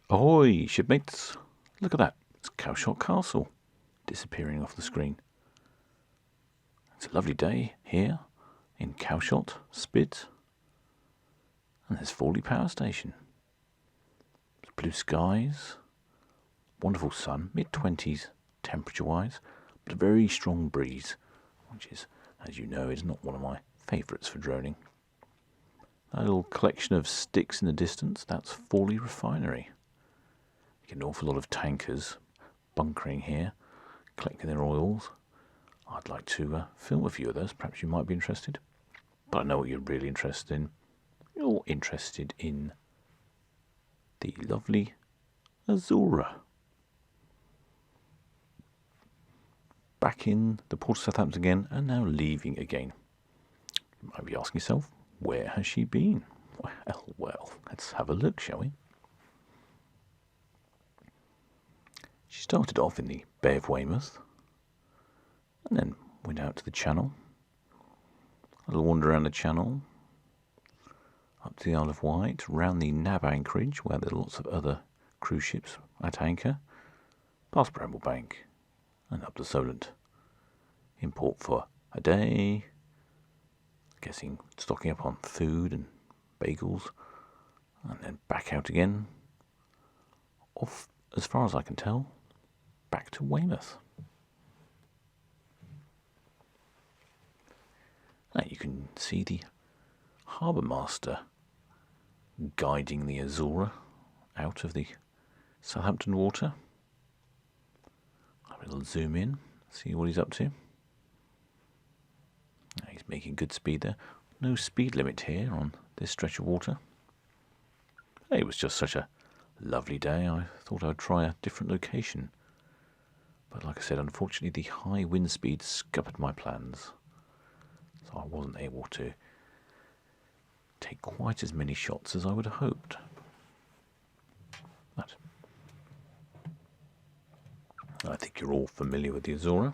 Ahoy, shipmates! Look at that. It's Calshot Castle disappearing off the screen. It's a lovely day here in Calshot, Spit. And there's Fawley Power Station. Blue skies, wonderful sun, mid-20s temperature-wise, but a very strong breeze, which is, as you know, is not one of my favourites for droning. That little collection of sticks in the distance, that's Fawley Refinery. You get an awful lot of tankers bunkering here, collecting their oils. I'd like to film a few of those, perhaps you might be interested. But I know what you're really interested in. You're interested in the lovely Azura. Back in the port of Southampton again, and now leaving again. You might be asking yourself, where has she been? Well, let's have a look, shall we? She started off in the Bay of Weymouth, and then went out to the Channel. A little wander around the Channel, up to the Isle of Wight, round the Nab anchorage, where there are lots of other cruise ships at anchor, past Bramblebank, and up to Solent. In port for a day, guessing stocking up on food and bagels, and then back out again, off, as far as I can tell, back to Weymouth. Now you can see the harbour master guiding the Azura out of the Southampton water. Have a little zoom in, see what he's up to. He's making good speed there. No speed limit here on this stretch of water. It was just such a lovely day, I thought I'd try a different location. But like I said, unfortunately the high wind speed scuppered my plans. So I wasn't able to take quite as many shots as I would have hoped. But I think you're all familiar with the Azura.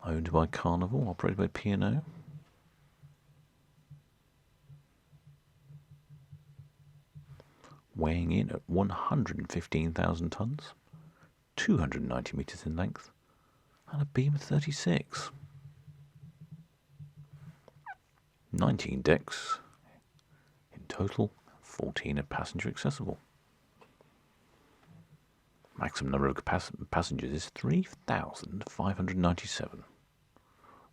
Owned by Carnival, operated by P&O. Weighing in at 115,000 tonnes, 290 metres in length, and a beam of 36. 19 decks in total, 14 are passenger accessible. Maximum number of passengers is 3,597,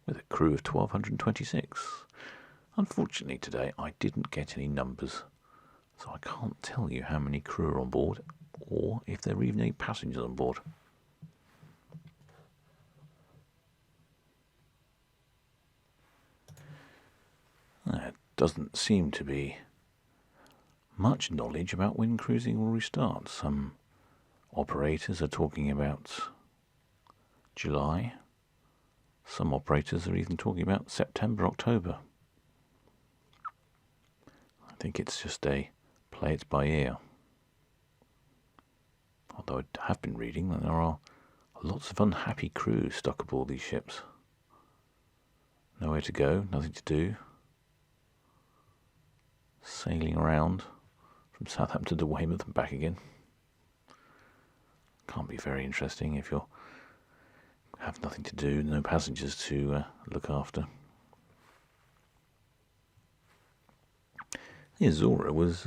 with a crew of 1,226. Unfortunately today I didn't get any numbers, so I can't tell you how many crew are on board, or if there are even any passengers on board. There doesn't seem to be much knowledge about when cruising will restart. Some operators are talking about July. Some operators are even talking about September, October. I think it's just a play it by ear. Although I have been reading that there are lots of unhappy crews stuck aboard these ships. Nowhere to go, nothing to do. Sailing around from Southampton to Weymouth and back again. Can't be very interesting if you have nothing to do, no passengers to look after. The Azura was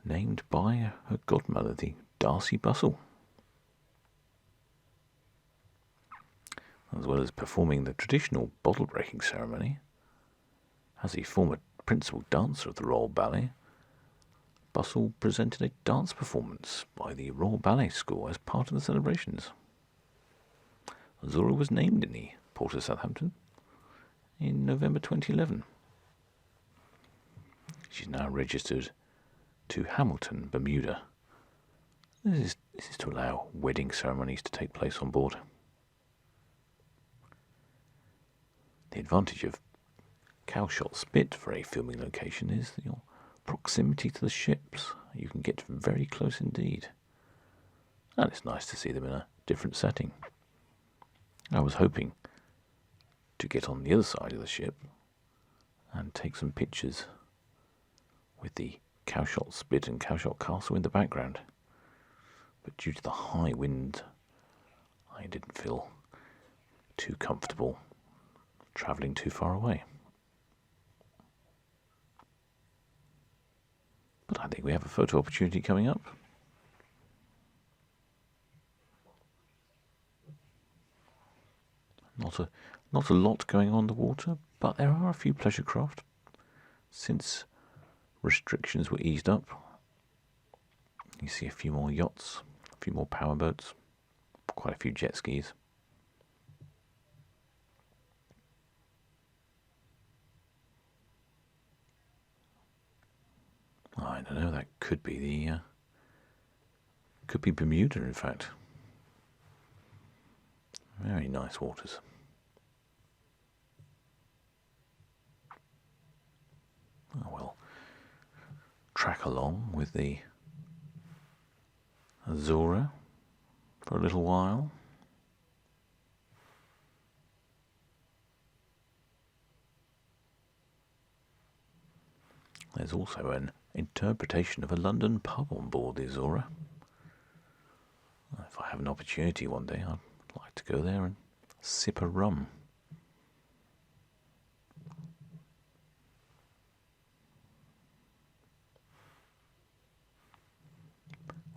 named by her godmother, the Darcy Bustle. As well as performing the traditional bottle breaking ceremony, as a former principal dancer of the Royal Ballet, Bustle presented a dance performance by the Royal Ballet School as part of the celebrations. Azura was named in the port of Southampton in November 2011. She's now registered to Hamilton, Bermuda. This is to allow wedding ceremonies to take place on board. The advantage of Calshot Spit for a filming location is your proximity to the ships. You can get very close indeed. And it's nice to see them in a different setting. I was hoping to get on the other side of the ship and take some pictures with the Calshot Spit and Calshot Castle in the background. But due to the high wind, I didn't feel too comfortable travelling too far away. But I think we have a photo opportunity coming up. Not a lot going on the water, but there are a few pleasure craft. Since restrictions were eased up, you see a few more yachts, a few more powerboats, quite a few jet skis. I don't know, that could be Bermuda, in fact. Very nice waters. Oh well, track along with the Azura for a little while. There's also an interpretation of a London pub on board the Azura. If I have an opportunity one day, I'd like to go there and sip a rum.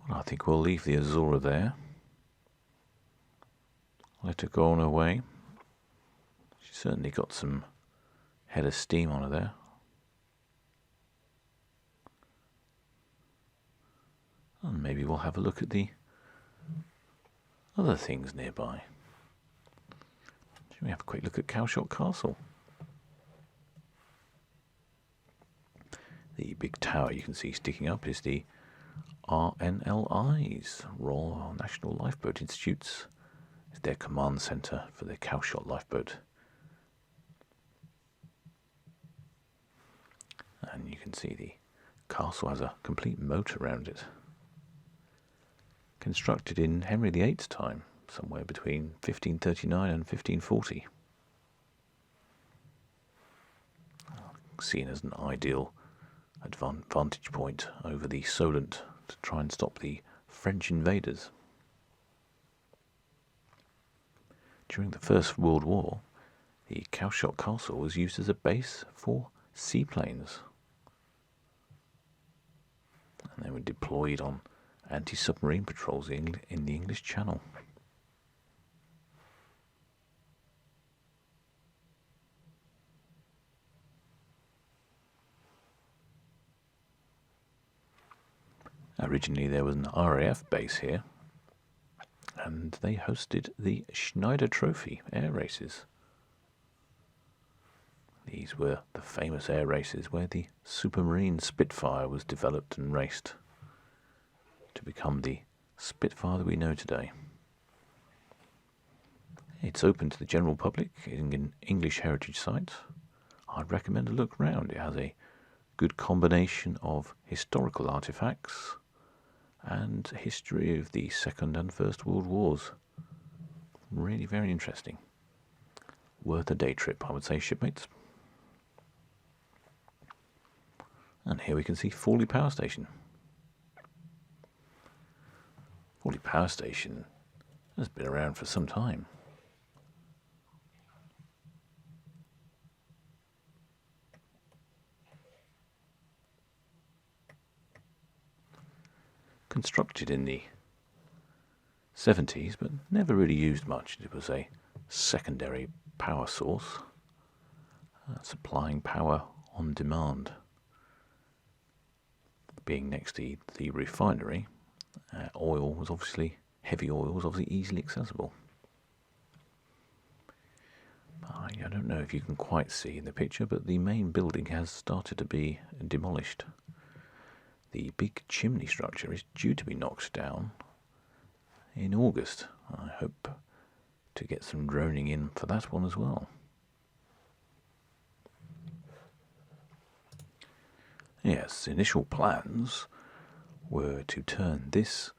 Well, I think we'll leave the Azura there. Let her go on her way. She's certainly got some head of steam on her there. And maybe we'll have a look at the other things nearby. Shall we have a quick look at Calshot Castle? The big tower you can see sticking up is the RNLI's, Royal National Lifeboat Institutes. It's their command centre for the Calshot lifeboat. And you can see the castle has a complete moat around it. Constructed in Henry VIII's time, somewhere between 1539 and 1540. Seen as an ideal vantage point over the Solent to try and stop the French invaders. During the First World War, the Calshot Castle was used as a base for seaplanes. And they were deployed on anti-submarine patrols in the English Channel. Originally there was an RAF base here, and they hosted the Schneider Trophy air races. These were the famous air races where the Supermarine Spitfire was developed and raced to become the Spitfire that we know today. It's open to the general public, in an English heritage site. I'd recommend a look round. It has a good combination of historical artefacts and history of the Second and First World Wars. Really very interesting. Worth a day trip, I would say, shipmates. And here we can see Fawley Power Station. Fawley Power Station has been around for some time. Constructed in the 70s, but never really used much. It was a secondary power source, supplying power on demand. Being next to the refinery, heavy oil was obviously easily accessible. I don't know if you can quite see in the picture, but the main building has started to be demolished. The big chimney structure is due to be knocked down in August. I hope to get some droning in for that one as well. Yes, initial plans were to turn this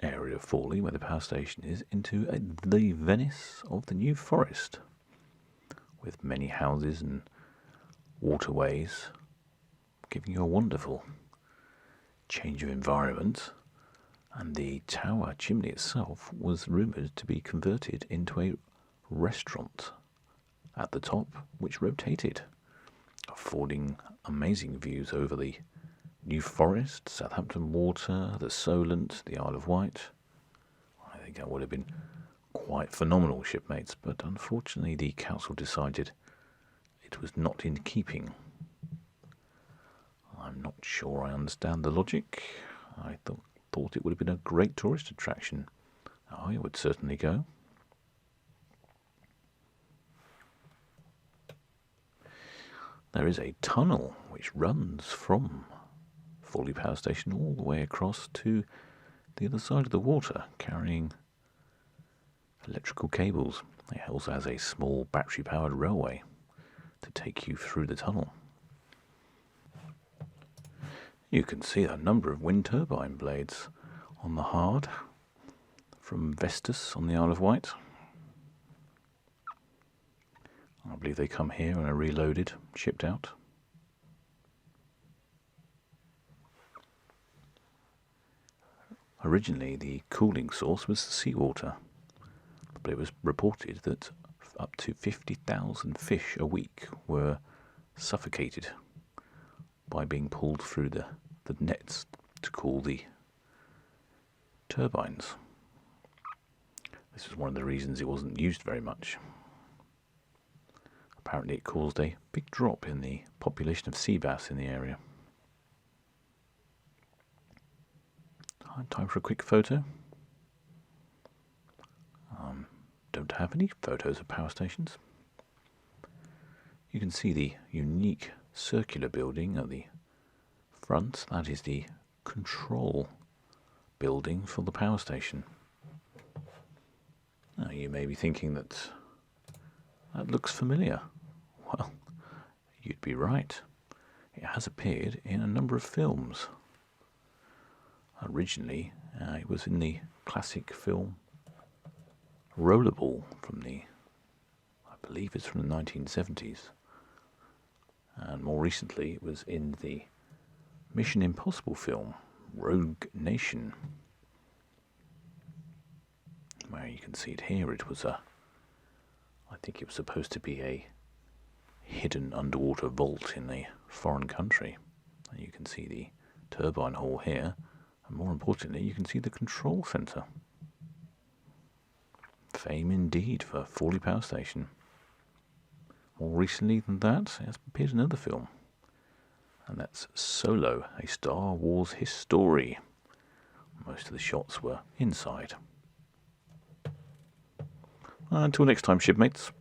area of Fawley, where the power station is, into the Venice of the New Forest, with many houses and waterways, giving you a wonderful change of environment, and the tower chimney itself was rumoured to be converted into a restaurant at the top, which rotated, affording amazing views over the New Forest, Southampton Water, the Solent, the Isle of Wight. I think that would have been quite phenomenal, shipmates, but unfortunately the council decided it was not in keeping. I'm not sure I understand the logic. I thought it would have been a great tourist attraction. I would certainly go. There is a tunnel which runs from Fawley Power Station all the way across to the other side of the water, carrying electrical cables. It also has a small battery-powered railway to take you through the tunnel. You can see a number of wind turbine blades on the Hard from Vestas on the Isle of Wight. I believe they come here and are reloaded, shipped out. Originally, the cooling source was the seawater, but it was reported that up to 50,000 fish a week were suffocated by being pulled through the nets to cool the turbines. This was one of the reasons it wasn't used very much. Apparently it caused a big drop in the population of sea bass in the area. Time for a quick photo. Don't have any photos of power stations. You can see the unique circular building at the front. That is the control building for the power station. Now you may be thinking that looks familiar. Well, you'd be right. It has appeared in a number of films. Originally, it was in the classic film Rollerball from I believe it's from the 1970s. And more recently, it was in the Mission Impossible film Rogue Nation, where you can see it here. It was I think it was supposed to be a hidden underwater vault in a foreign country. And you can see the turbine hall here, and more importantly, you can see the control centre. Fame indeed for Fawley Power Station. More recently than that, it has appeared in another film, and that's Solo, a Star Wars history. Most of the shots were inside. Until next time, shipmates.